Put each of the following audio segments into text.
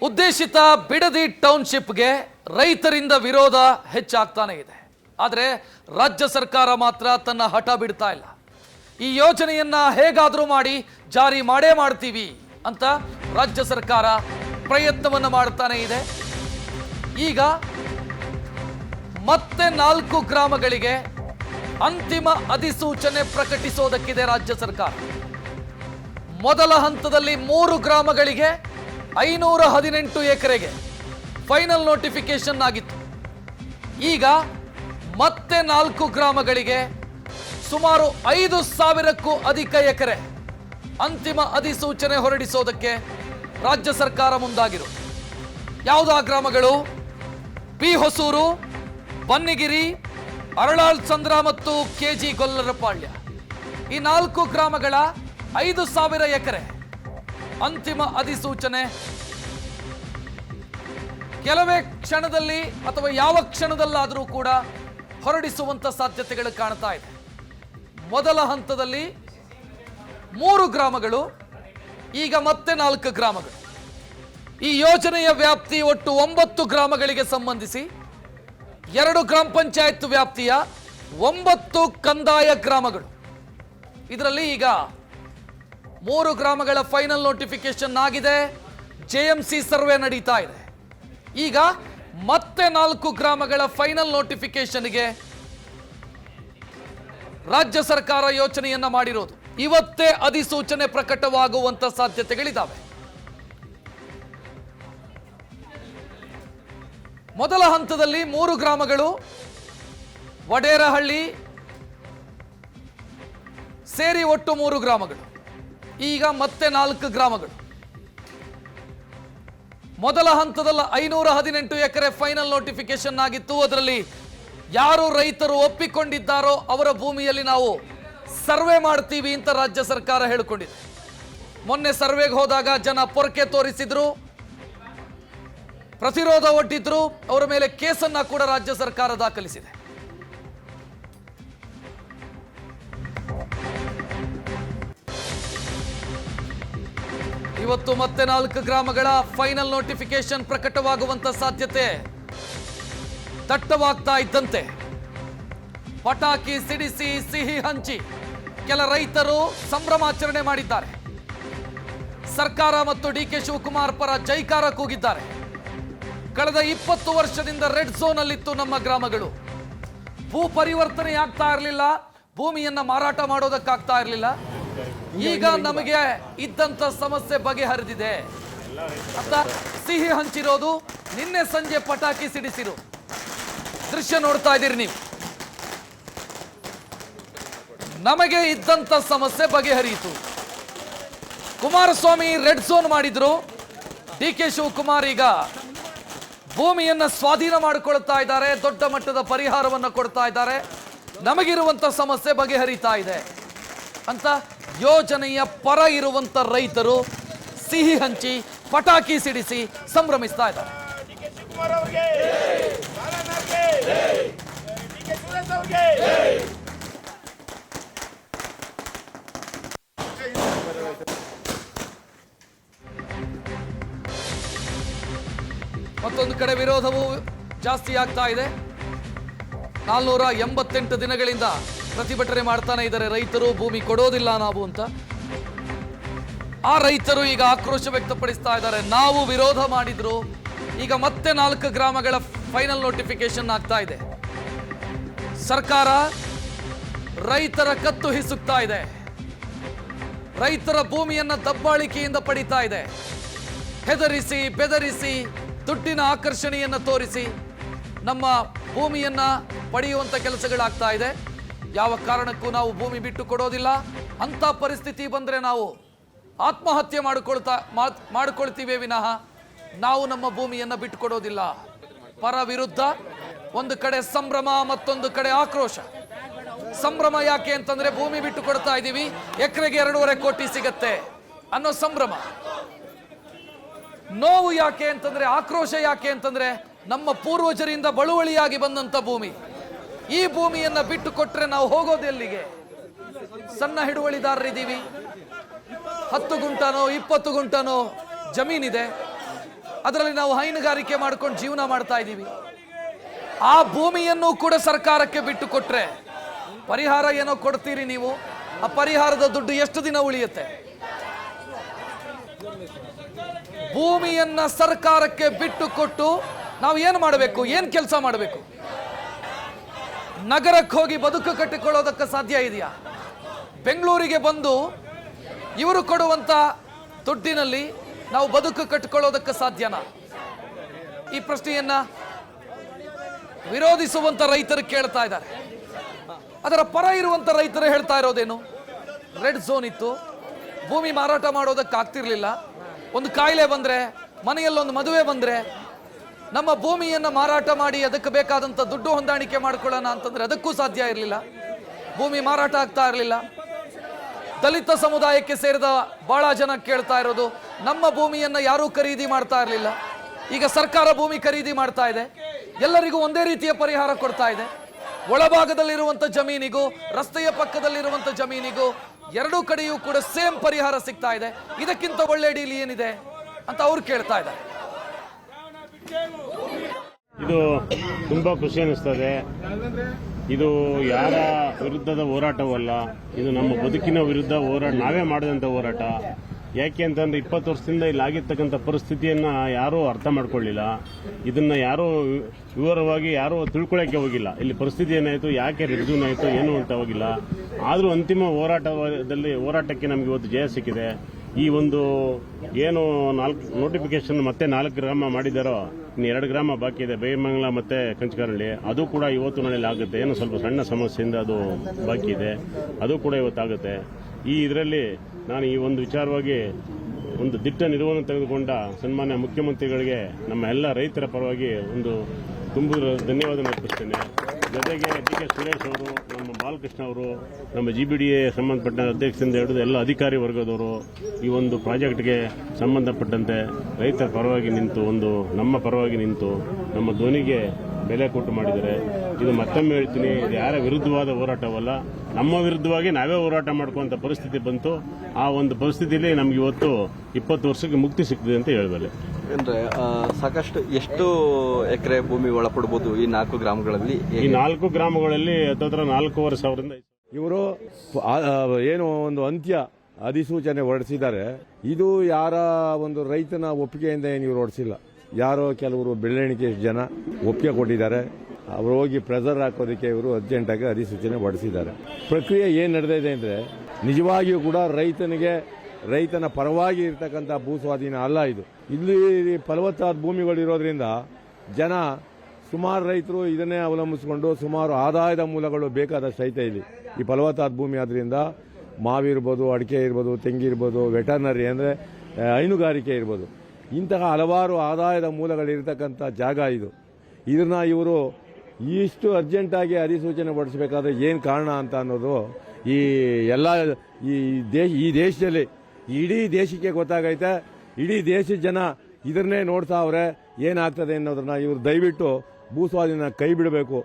ಉದ್ದೇಶಿತ ಬಿಡದಿ ಟೌನ್ಶಿಪ್ಗೆ ರೈತರಿಂದ ವಿರೋಧ ಹೆಚ್ಚಾಗ್ತಾನೆ ಇದೆ. ಆದರೆ ರಾಜ್ಯ ಸರ್ಕಾರ ಮಾತ್ರ ತನ್ನ ಹಠ ಬಿಡ್ತಾ ಇಲ್ಲ. ಈ ಯೋಜನೆಯನ್ನ ಹೇಗಾದರೂ ಮಾಡಿ ಜಾರಿ ಮಾಡೇ ಮಾಡ್ತೀವಿ ಅಂತ ರಾಜ್ಯ ಸರ್ಕಾರ ಪ್ರಯತ್ನವನ್ನು ಮಾಡ್ತಾನೆ ಇದೆ. ಈಗ ಮತ್ತೆ 4 ಗ್ರಾಮಗಳಿಗೆ ಅಂತಿಮ ಅಧಿಸೂಚನೆ ಪ್ರಕಟಿಸೋದಕ್ಕಿದೆ ರಾಜ್ಯ ಸರ್ಕಾರ. ಮೊದಲ ಹಂತದಲ್ಲಿ 3 ಗ್ರಾಮಗಳಿಗೆ 518 ಎಕರೆಗೆ ಫೈನಲ್ ನೋಟಿಫಿಕೇಶನ್ ಆಗಿತ್ತು. ಈಗ ಮತ್ತೆ 4 ಗ್ರಾಮಗಳಿಗೆ ಸುಮಾರು 5,000ಕ್ಕೂ ಅಧಿಕ ಎಕರೆ ಅಂತಿಮ ಅಧಿಸೂಚನೆ ಹೊರಡಿಸೋದಕ್ಕೆ ರಾಜ್ಯ ಸರ್ಕಾರ ಮುಂದಾಗಿರೋದು. ಯಾವುದಾ ಗ್ರಾಮಗಳು? ಪಿ ಹೊಸೂರು, ಬನ್ನಿಗಿರಿ, ಅರಳಾಳ್ ಚಂದ್ರ ಮತ್ತು ಕೆಜಿ ಗೊಲ್ಲರಪಾಳ್ಯ. ಈ 4 ಗ್ರಾಮಗಳ 5,000 ಎಕರೆ ಅಂತಿಮ ಅಧಿಸೂಚನೆ ಕೆಲವೇ ಕ್ಷಣದಲ್ಲಿ ಅಥವಾ ಯಾವ ಕ್ಷಣದಲ್ಲಾದರೂ ಕೂಡ ಹೊರಡಿಸುವಂತ ಸಾಧ್ಯತೆಗಳು ಕಾಣ್ತಾ ಇದೆ. ಮೊದಲ ಹಂತದಲ್ಲಿ 3 ಗ್ರಾಮಗಳು, ಈಗ ಮತ್ತೆ 4 ಗ್ರಾಮಗಳು. ಈ ಯೋಜನೆಯ ವ್ಯಾಪ್ತಿ ಒಟ್ಟು 9 ಗ್ರಾಮಗಳಿಗೆ ಸಂಬಂಧಿಸಿ 2 ಗ್ರಾಮ ಪಂಚಾಯತ್ ವ್ಯಾಪ್ತಿಯ 9 ಕಂದಾಯ ಗ್ರಾಮಗಳು. ಇದರಲ್ಲಿ ಈಗ 3 ಗ್ರಾಮಗಳ ಫೈನಲ್ ನೋಟಿಫಿಕೇಶನ್ ಆಗಿದೆ. ಜೆಎಂಸಿ ಸರ್ವೆ ನಡೀತಾ ಇದೆ. ಈಗ ಮತ್ತೆ 4 ಗ್ರಾಮಗಳ ಫೈನಲ್ ನೋಟಿಫಿಕೇಶನ್ಗೆ ರಾಜ್ಯ ಸರ್ಕಾರ ಯೋಚನೆಯನ್ನ ಮಾಡಿರೋದು. ಇವತ್ತೇ ಅಧಿಸೂಚನೆ ಪ್ರಕಟವಾಗುವಂತ ಸಾಧ್ಯತೆಗಳಿದ್ದಾವೆ. ಮೊದಲ ಹಂತದಲ್ಲಿ 3 ಗ್ರಾಮಗಳು, ವಡೇರಹಳ್ಳಿ ಸೇರಿ ಒಟ್ಟು 3 ಗ್ರಾಮಗಳು. ಈಗ ಮತ್ತೆ 4 ಗ್ರಾಮಗಳು. ಮೊದಲ ಹಂತದಲ್ಲಿ 518 ಎಕರೆ ಫೈನಲ್ ನೋಟಿಫಿಕೇಶನ್ ಆಗಿತ್ತು. ಅದರಲ್ಲಿ ಯಾರು ರೈತರು ಒಪ್ಪಿಕೊಂಡಿದ್ದಾರೋ ಅವರ ಭೂಮಿಯಲ್ಲಿ ನಾವು ಸರ್ವೆ ಮಾಡ್ತೀವಿ ಅಂತ ರಾಜ್ಯ ಸರ್ಕಾರ ಹೇಳಿಕೊಂಡಿದೆ. ಮೊನ್ನೆ ಸರ್ವೆಗೆ ಹೋದಾಗ ಜನ ಪೊರಕೆ ತೋರಿಸಿದ್ರು, ಪ್ರತಿರೋಧ ಒಡ್ಡಿದ್ರು. ಅವರ ಮೇಲೆ ಕೇಸನ್ನ ಕೂಡ ರಾಜ್ಯ ಸರ್ಕಾರ ದಾಖಲಿಸಿದೆ. ಇವತ್ತು ಮತ್ತೆ 4 ಗ್ರಾಮಗಳ ಫೈನಲ್ ನೋಟಿಫಿಕೇಶನ್ ಪ್ರಕಟವಾಗುವಂತ ಸಾಧ್ಯತೆ ದಟ್ಟವಾಗ್ತಾ ಇದ್ದಂತೆ ಪಟಾಕಿ ಸಿಡಿಸಿ ಸಿಹಿ ಹಂಚಿ ಕೆಲ ರೈತರು ಸಂಭ್ರಮಾಚರಣೆ ಮಾಡಿದ್ದಾರೆ. ಸರ್ಕಾರ ಮತ್ತು ಡಿ.ಕೆ. ಶಿವಕುಮಾರ್ ಪರ ಜೈಕಾರ ಕೂಗಿದ್ದಾರೆ. ಕಳೆದ 20 ವರ್ಷದಿಂದ ರೆಡ್ ಝೋನ್ ಅಲ್ಲಿತ್ತು ನಮ್ಮ ಗ್ರಾಮಗಳು. ಭೂ ಪರಿವರ್ತನೆ ಆಗ್ತಾ ಇರಲಿಲ್ಲ, ಭೂಮಿಯನ್ನ ಮಾರಾಟ ಮಾಡೋದಕ್ಕಾಗ್ತಾ ಇರಲಿಲ್ಲ. ಈಗ ನಮಗೆ ಇದ್ದಂತ ಸಮಸ್ಯೆ ಬಗೆಹರಿದಿದೆ ಅಂತ ಸಿಹಿ ಹಂಚಿರೋದು, ನಿನ್ನೆ ಸಂಜೆ ಪಟಾಕಿ ಸಿಡಿಸಿರೋ ದೃಶ್ಯ ನೋಡ್ತಾ ಇದ್ದೀರಿ ನೀವು. ನಮಗೆ ಇದ್ದಂತ ಸಮಸ್ಯೆ ಬಗೆಹರಿಯಿತು. ಕುಮಾರಸ್ವಾಮಿ ರೆಡ್ ಝೋನ್ ಮಾಡಿದ್ರು. ಡಿ.ಕೆ. ಶಿವಕುಮಾರ್ ಈಗ ಭೂಮಿಯನ್ನ ಸ್ವಾಧೀನ ಮಾಡಿಕೊಳ್ತಾ ಇದ್ದಾರೆ, ದೊಡ್ಡ ಮಟ್ಟದ ಪರಿಹಾರವನ್ನು ಕೊಡ್ತಾ ಇದ್ದಾರೆ, ನಮಗಿರುವಂತ ಸಮಸ್ಯೆ ಬಗೆಹರಿತಾ ಇದೆ ಅಂತ ಯೋಜನೆಯ ಪರ ಇರುವಂತ ರೈತರು ಸಿಹಿ ಹಂಚಿ ಪಟಾಕಿ ಸಿಡಿಸಿ ಸಂಭ್ರಮಿಸ್ತಾ ಇದ್ದಾರೆ. ಮತ್ತೊಂದು ಕಡೆ ವಿರೋಧವು ಜಾಸ್ತಿ ಆಗ್ತಾ ಇದೆ. 488 ದಿನಗಳಿಂದ ಪ್ರತಿಭಟನೆ ಮಾಡ್ತಾನೆ ಇದ್ದಾರೆ ರೈತರು, ಭೂಮಿ ಕೊಡೋದಿಲ್ಲ ನಾವು ಅಂತ. ಆ ರೈತರು ಈಗ ಆಕ್ರೋಶ ವ್ಯಕ್ತಪಡಿಸ್ತಾ ಇದ್ದಾರೆ. ನಾವು ವಿರೋಧ ಮಾಡಿದ್ರು, ಈಗ ಮತ್ತೆ 4 ಗ್ರಾಮಗಳ ಫೈನಲ್ ನೋಟಿಫಿಕೇಶನ್ ಆಗ್ತಾ ಇದೆ. ಸರ್ಕಾರ ರೈತರ ಕತ್ತು ಹಿಸುಕ್ತಾ ಇದೆ, ರೈತರ ಭೂಮಿಯನ್ನ ದಬ್ಬಾಳಿಕೆಯಿಂದ ಪಡಿತಾ ಇದೆ. ಹೆದರಿಸಿ ಬೆದರಿಸಿ ದುಡ್ಡಿನ ಆಕರ್ಷಣೆಯನ್ನು ತೋರಿಸಿ ನಮ್ಮ ಭೂಮಿಯನ್ನ ಪಡೆಯುವಂತ ಕೆಲಸಗಳಾಗ್ತಾ ಇದೆ. ಯಾವ ಕಾರಣಕ್ಕೂ ನಾವು ಭೂಮಿ ಬಿಟ್ಟು ಕೊಡೋದಿಲ್ಲ. ಅಂತ ಪರಿಸ್ಥಿತಿ ಬಂದ್ರೆ ನಾವು ಆತ್ಮಹತ್ಯೆ ಮಾಡಿಕೊಳ್ತೀವಿ ವಿನಃ ನಾವು ನಮ್ಮ ಭೂಮಿಯನ್ನ ಬಿಟ್ಟು ಕೊಡೋದಿಲ್ಲ. ಪರ ವಿರುದ್ಧ ಒಂದು ಕಡೆ ಸಂಭ್ರಮ, ಮತ್ತೊಂದು ಕಡೆ ಆಕ್ರೋಶ. ಸಂಭ್ರಮ ಯಾಕೆ ಅಂತಂದ್ರೆ ಭೂಮಿ ಬಿಟ್ಟು ಕೊಡ್ತಾ ಇದ್ದೀವಿ, ಎಕರೆಗೆ 2.5 ಕೋಟಿ ಸಿಗತ್ತೆ ಅನ್ನೋ ಸಂಭ್ರಮ. ನೋವು ಯಾಕೆ ಅಂತಂದ್ರೆ, ಆಕ್ರೋಶ ಯಾಕೆ ಅಂತಂದ್ರೆ ನಮ್ಮ ಪೂರ್ವಜರಿಂದ ಬಳುವಳಿಯಾಗಿ ಬಂದಂತ ಭೂಮಿ. ಈ ಭೂಮಿಯನ್ನ ಬಿಟ್ಟು ಕೊಟ್ರೆ ನಾವು ಹೋಗೋದು ಎಲ್ಲಿಗೆ? ಸಣ್ಣ ಹಿಡುವಳಿದಾರರಿದ್ದೀವಿ, 10 ಗುಂಟನೋ 20 ಗುಂಟನೋ ಜಮೀನಿದೆ. ಅದರಲ್ಲಿ ನಾವು ಹೈನುಗಾರಿಕೆ ಮಾಡ್ಕೊಂಡು ಜೀವನ ಮಾಡ್ತಾ ಇದ್ದೀವಿ. ಆ ಭೂಮಿಯನ್ನು ಕೂಡ ಸರ್ಕಾರಕ್ಕೆ ಬಿಟ್ಟು ಕೊಟ್ರೆ ಪರಿಹಾರ ಏನೋ ಕೊಡ್ತೀರಿ ನೀವು, ಆ ಪರಿಹಾರದ ದುಡ್ಡು ಎಷ್ಟು ದಿನ ಉಳಿಯುತ್ತೆ? ಭೂಮಿಯನ್ನ ಸರ್ಕಾರಕ್ಕೆ ಬಿಟ್ಟು ಕೊಟ್ಟು ನಾವು ಏನು ಮಾಡಬೇಕು, ಏನು ಕೆಲಸ ಮಾಡಬೇಕು? ನಗರಕ್ಕೆ ಹೋಗಿ ಬದುಕು ಕಟ್ಟಿಕೊಳ್ಳೋದಕ್ಕೆ ಸಾಧ್ಯ ಇದೆಯಾ? ಬೆಂಗಳೂರಿಗೆ ಬಂದು ಇವರು ಕೊಡುವಂತ ದುಡ್ಡಿನಲ್ಲಿ ನಾವು ಬದುಕು ಕಟ್ಟಿಕೊಳ್ಳೋದಕ್ಕೆ ಸಾಧ್ಯನಾ? ಈ ಪ್ರಶ್ನೆಯನ್ನ ವಿರೋಧಿಸುವಂತ ರೈತರು ಕೇಳ್ತಾ ಇದ್ದಾರೆ. ಅದರ ಪರ ಇರುವಂತ ರೈತರು ಹೇಳ್ತಾ ಇರೋದೇನು? ರೆಡ್ ಝೋನ್ ಇತ್ತು, ಭೂಮಿ ಮಾರಾಟ ಮಾಡೋದಕ್ಕೆ ಆಗ್ತಿರ್ಲಿಲ್ಲ. ಒಂದು ಕಾಯಿಲೆ ಬಂದ್ರೆ, ಮನೆಯಲ್ಲೊಂದು ಮದುವೆ ಬಂದ್ರೆ ನಮ್ಮ ಭೂಮಿಯನ್ನ ಮಾರಾಟ ಮಾಡಿ ಅದಕ್ಕೆ ಬೇಕಾದಂತ ದುಡ್ಡು ಹೊಂದಾಣಿಕೆ ಮಾಡ್ಕೊಳ್ಳೋಣ ಅಂತಂದ್ರೆ ಅದಕ್ಕೂ ಸಾಧ್ಯ ಇರಲಿಲ್ಲ. ಭೂಮಿ ಮಾರಾಟ ಆಗ್ತಾ ಇರಲಿಲ್ಲ. ದಲಿತ ಸಮುದಾಯಕ್ಕೆ ಸೇರಿದ ಬಹಳ ಜನ ಕೇಳ್ತಾ ಇರೋದು, ನಮ್ಮ ಭೂಮಿಯನ್ನ ಯಾರೂ ಖರೀದಿ ಮಾಡ್ತಾ ಇರಲಿಲ್ಲ, ಈಗ ಸರ್ಕಾರ ಭೂಮಿ ಖರೀದಿ ಮಾಡ್ತಾ ಇದೆ, ಎಲ್ಲರಿಗೂ ಒಂದೇ ರೀತಿಯ ಪರಿಹಾರ ಕೊಡ್ತಾ ಇದೆ. ಒಳಭಾಗದಲ್ಲಿರುವಂತ ಜಮೀನಿಗೂ ರಸ್ತೆಯ ಪಕ್ಕದಲ್ಲಿರುವಂತ ಜಮೀನಿಗೂ ಎರಡೂ ಕಡೆಯೂ ಕೂಡ ಸೇಮ್ ಪರಿಹಾರ ಸಿಗ್ತಾ ಇದೆ. ಇದಕ್ಕಿಂತ ಒಳ್ಳೆ ಡೀಲ್ ಏನಿದೆ ಅಂತ ಅವ್ರು ಕೇಳ್ತಾ ಇದ್ದಾರೆ. ಇದು ತುಂಬಾ ಖುಷಿ ಅನಿಸ್ತದೆ. ಇದು ಯಾರ ವಿರುದ್ಧದ ಹೋರಾಟವಲ್ಲ, ಇದು ನಮ್ಮ ಬದುಕಿನ ವಿರುದ್ಧ ಹೋರಾಟ, ನಾವೇ ಮಾಡಿದಂಥ ಹೋರಾಟ. ಯಾಕೆ ಅಂತಂದ್ರೆ 20 ವರ್ಷದಿಂದ ಇಲ್ಲಿ ಆಗಿರ್ತಕ್ಕಂಥ ಪರಿಸ್ಥಿತಿಯನ್ನ ಯಾರೂ ಅರ್ಥ ಮಾಡ್ಕೊಳ್ಳಿಲ್ಲ. ಇದನ್ನ ಯಾರೂ ವಿವರವಾಗಿ ಯಾರೂ ತಿಳ್ಕೊಳ್ಳೋಕೆ ಹೋಗಿಲ್ಲ. ಇಲ್ಲಿ ಪರಿಸ್ಥಿತಿ ಏನಾಯಿತು, ಯಾಕೆ ರಿಡ್ಜೂನ್ ಆಯಿತು ಏನು ಅಂತ ಹೋಗಿಲ್ಲ. ಆದರೂ ಅಂತಿಮ ಹೋರಾಟಕ್ಕೆ ನಮಗೆ ಇವತ್ತು ಜಯ ಸಿಕ್ಕಿದೆ. ಈ ಒಂದು ಏನು 4 ನೋಟಿಫಿಕೇಶನ್ ಮತ್ತೆ 4 ಗ್ರಾಮ ಮಾಡಿದಾರೋ, ಇನ್ನು 2 ಗ್ರಾಮ ಬಾಕಿ ಇದೆ, ಬೇಮಂಗಲ ಮತ್ತೆ ಕಂಚಕರಳ್ಳಿ. ಅದು ಕೂಡ ಇವತ್ತು ನಾಳೆಯಲ್ಲಿ ಆಗುತ್ತೆ. ಏನು ಸ್ವಲ್ಪ ಸಣ್ಣ ಸಮಸ್ಯೆಯಿಂದ ಅದು ಬಾಕಿ ಇದೆ, ಅದು ಕೂಡ ಇವತ್ತಾಗುತ್ತೆ. ಈ ಇದರಲ್ಲಿ ನಾನು ಈ ಒಂದು ವಿಚಾರವಾಗಿ ಒಂದು ದಿಟ್ಟ ನಿಲುವನ್ನು ತೆಗೆದುಕೊಂಡ ಸನ್ಮಾನ್ಯ ಮುಖ್ಯಮಂತ್ರಿಗಳಿಗೆ ನಮ್ಮ ಎಲ್ಲ ರೈತರ ಪರವಾಗಿ ಒಂದು ತುಂಬ ಧನ್ಯವಾದ ಅರ್ಪಿಸ್ತೇನೆ. ಜೊತೆಗೆ ಡಿ ಕೆ ಸುರೇಶ್ ಅವರು, ನಮ್ಮ ಬಾಲಕೃಷ್ಣ ಅವರು, ನಮ್ಮ GBDA ಸಂಬಂಧಪಟ್ಟ ಅಧ್ಯಕ್ಷರಿಂದ ಹಿಡಿದು ಎಲ್ಲ ಅಧಿಕಾರಿ ವರ್ಗದವರು ಈ ಒಂದು ಪ್ರಾಜೆಕ್ಟ್ಗೆ ಸಂಬಂಧಪಟ್ಟಂತೆ ರೈತರ ಪರವಾಗಿ ನಿಂತು, ನಮ್ಮ ಪರವಾಗಿ ನಿಂತು ನಮ್ಮ ಧ್ವನಿಗೆ ಬೆಲೆ ಕೊಟ್ಟು ಮಾಡಿದ್ದಾರೆ. ಇದು ಮತ್ತೊಮ್ಮೆ ಹೇಳ್ತೀನಿ, ಇದು ಯಾರ ವಿರುದ್ಧವಾದ ಹೋರಾಟವಲ್ಲ, ನಮ್ಮ ವಿರುದ್ಧವಾಗಿ ನಾವೇ ಹೋರಾಟ ಮಾಡ್ಕೊಂತ ಪರಿಸ್ಥಿತಿ ಬಂತು. ಆ ಒಂದು ಪರಿಸ್ಥಿತಿಯಲ್ಲಿ ನಮ್ಗೆ ಇವತ್ತು 20 ವರ್ಷಕ್ಕೆ ಮುಕ್ತಿ ಸಿಕ್ಕಿದೆ ಅಂತ ಹೇಳಬಲ್ಲೆ. ಅಂದ್ರೆ ಸಾಕಷ್ಟು ಎಷ್ಟು ಎಕರೆ ಭೂಮಿ ಒಳಪಡಬಹುದು ಈ 4 ಗ್ರಾಮಗಳಲ್ಲಿ? ಈ 4 ಗ್ರಾಮಗಳಲ್ಲಿ ಹತ್ತಿರ 4,500 ಇವರು ಏನು ಒಂದು ಅಂತ್ಯ ಅಧಿಸೂಚನೆ ಹೊರಡಿಸಿದ್ದಾರೆ. ಇದು ಯಾರ ಒಂದು ರೈತನ ಒಪ್ಪಿಗೆಯಿಂದ ಏನು ಇವರು ಹೊರಡಿಸಿಲ್ಲ. ಯಾರೋ ಕೆಲವರು ಬೆಳ್ಳಣಿಕೆ ಜನ ಒಪ್ಪಿಗೆ ಕೊಟ್ಟಿದ್ದಾರೆ. ಅವರು ಹೋಗಿ ಪ್ರೆಸರ್ ಹಾಕೋದಕ್ಕೆ ಇವರು ಅರ್ಜೆಂಟಾಗಿ ಅಧಿಸೂಚನೆ ಹೊರಡಿಸಿದ್ದಾರೆ. ಪ್ರಕ್ರಿಯೆ ಏನು ನಡೆದಿದೆ ಅಂದರೆ ನಿಜವಾಗಿಯೂ ಕೂಡ ರೈತನ ಪರವಾಗಿ ಇರತಕ್ಕಂಥ ಭೂ ಸ್ವಾಧೀನ ಅಲ್ಲ ಇದು. ಇಲ್ಲಿ ಫಲವತ್ತಾದ ಭೂಮಿಗಳಿರೋದ್ರಿಂದ ಜನ ಸುಮಾರು ರೈತರು ಇದನ್ನೇ ಅವಲಂಬಿಸಿಕೊಂಡು ಸುಮಾರು ಆದಾಯದ ಮೂಲಗಳು ಬೇಕಾದಷ್ಟು ಐತೆ ಇಲ್ಲಿ. ಈ ಫಲವತ್ತಾದ ಭೂಮಿ ಆದ್ರಿಂದ ಮಾವಿರ್ಬೋದು, ಅಡಿಕೆ ಇರ್ಬೋದು, ತೆಂಗಿರ್ಬೋದು, ವೆಟರ್ನರಿ ಅಂದರೆ ಹೈನುಗಾರಿಕೆ ಇರ್ಬೋದು, ಇಂತಹ ಹಲವಾರು ಆದಾಯದ ಮೂಲಗಳಿರ್ತಕ್ಕಂಥ ಜಾಗ ಇದು. ಇದನ್ನ ಇವರು ಇಷ್ಟು ಅರ್ಜೆಂಟಾಗಿ ಅಧಿಸೂಚನೆ ಹೊರಡಿಸಬೇಕಾದ್ರೆ ಏನು ಕಾರಣ ಅಂತ ಅನ್ನೋದು ಈ ದೇಶದಲ್ಲಿ ಇಡೀ ದೇಶಕ್ಕೆ ಗೊತ್ತಾಗೈತೆ. ಇಡೀ ದೇಶದ ಜನ ಇದನ್ನೇ ನೋಡ್ತಾ ಅವ್ರೆ ಏನಾಗ್ತದೆ ಅನ್ನೋದನ್ನ ಇವರು ದಯವಿಟ್ಟು ಭೂ ಸ್ವಾಧೀನ ಕೈ ಬಿಡಬೇಕು.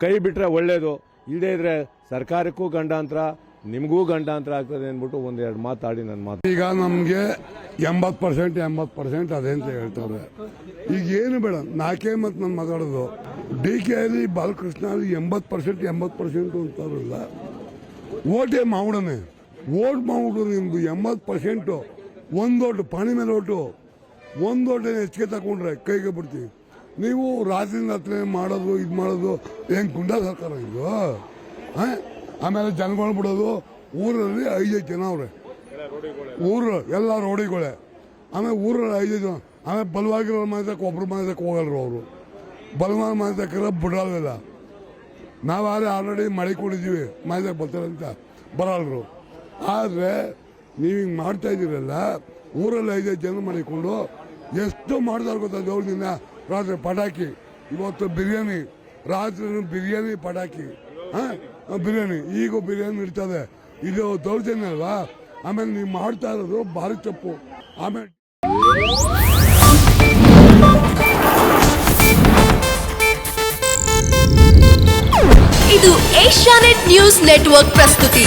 ಕೈ ಬಿಟ್ರೆ ಒಳ್ಳೇದು, ಇಲ್ಲದೇ ಇದ್ರೆ ಸರ್ಕಾರಕ್ಕೂ ಗಂಡಾಂತರ, ನಿಮಗೂ ಗಂಡಾಂತರ ಆಗ್ತದೆ ಅಂದ್ಬಿಟ್ಟು ಒಂದೆರಡು ಮಾತಾಡಿ ನನ್ನ ಮಾತು. ಈಗ ನಮಗೆ 80% ಅದೇ ಅಂತ ಹೇಳ್ತಾರೆ. ಈಗ ಏನು ಬೇಡ, ನಾಲ್ಕೇ ಮತ್ತು ನಾನು ಮಾತಾಡೋದು DK ಅಲ್ಲಿ ಬಾಲಕೃಷ್ಣ ಅಲ್ಲಿ 80% ಅಂತಾರಲ್ಲ, ಓಟೇ ಮಾಡೋಣ, ಓಟ್ ಮಾಡ್ಬಿಟ್ಟು ನಿಮ್ದು 80% ಒಂದು ಓಟು ಪಾಣಿ ಮೇಲೆ ಓಟು, ಒಂದು ಓಟೇನೆ ಹೆಚ್ಚಿಗೆ ತಗೊಂಡ್ರೆ ಕೈಗೆ ಬಿಡ್ತೀವಿ. ನೀವು ರಾತ್ರಿ ಮಾಡೋದು ಇದು ಮಾಡೋದು ಏನು ಗುಂಡ ಸರ್ಕಾರ ಇದು? ಆಮೇಲೆ ಜನಗಳು ಬಿಡೋದು, ಊರಲ್ಲಿ 5 ಜನ ಅವ್ರೆ, ಊರು ಎಲ್ಲ ರೋಡಿಗಳೇ. ಆಮೇಲೆ ಊರಲ್ಲಿ 5 ಜನ, ಆಮೇಲೆ ಬಲವಾಗಿರೋ ಮನೆತಕ್ಕೆ ಒಬ್ರು ಮನೆತಕ್ಕೆ ಹೋಗಲ್ರು ಅವರು, ಬಲವಾದ ಮನೆತಕ್ಕ ಬಿಡಲ್ಲ. ನಾವು ಆಲ್ರೆಡಿ ಮಾಡಿಕೊಂಡಿದ್ದೀವಿ ಮನೆತಕ್ಕೆ ಬರ್ತಾರಂತ ಬರಲ್ರು. ಆದರೆ ನೀವು ಹಿಂಗೆ ಮಾಡ್ತಾ ಇದ್ದೀರಲ್ಲ, ಊರಲ್ಲಿ 5 ಜನ ಮಾಡಿಕೊಂಡು ಎಷ್ಟು ಮಾಡ್ತಾರೆ ಗೊತ್ತಾ? ದೇವ್ರದಿಂದ ರಾತ್ರಿ ಪಟಾಕಿ, ಇವತ್ತು ಬಿರಿಯಾನಿ, ರಾತ್ರಿ ಬಿರಿಯಾನಿ ಪಟಾಕಿ, ಬಿರಿಯಾನಿ, ಈಗ ಬಿರಿಯಾನಿ ಇರ್ತದೆ. ಇದು ದೌರ್ಜನ್ಯ ಅಲ್ವಾ? ಆಮೇಲೆ ನೀವು ಮಾಡ್ತಾ ಇರೋದು ಭಾರಿ ತಪ್ಪು. ಆಮೇಲೆ ಇದು ಏಷ್ಯಾನೆಟ್ ನ್ಯೂಸ್ ನೆಟ್ವರ್ಕ್ ಪ್ರಸ್ತುತಿ.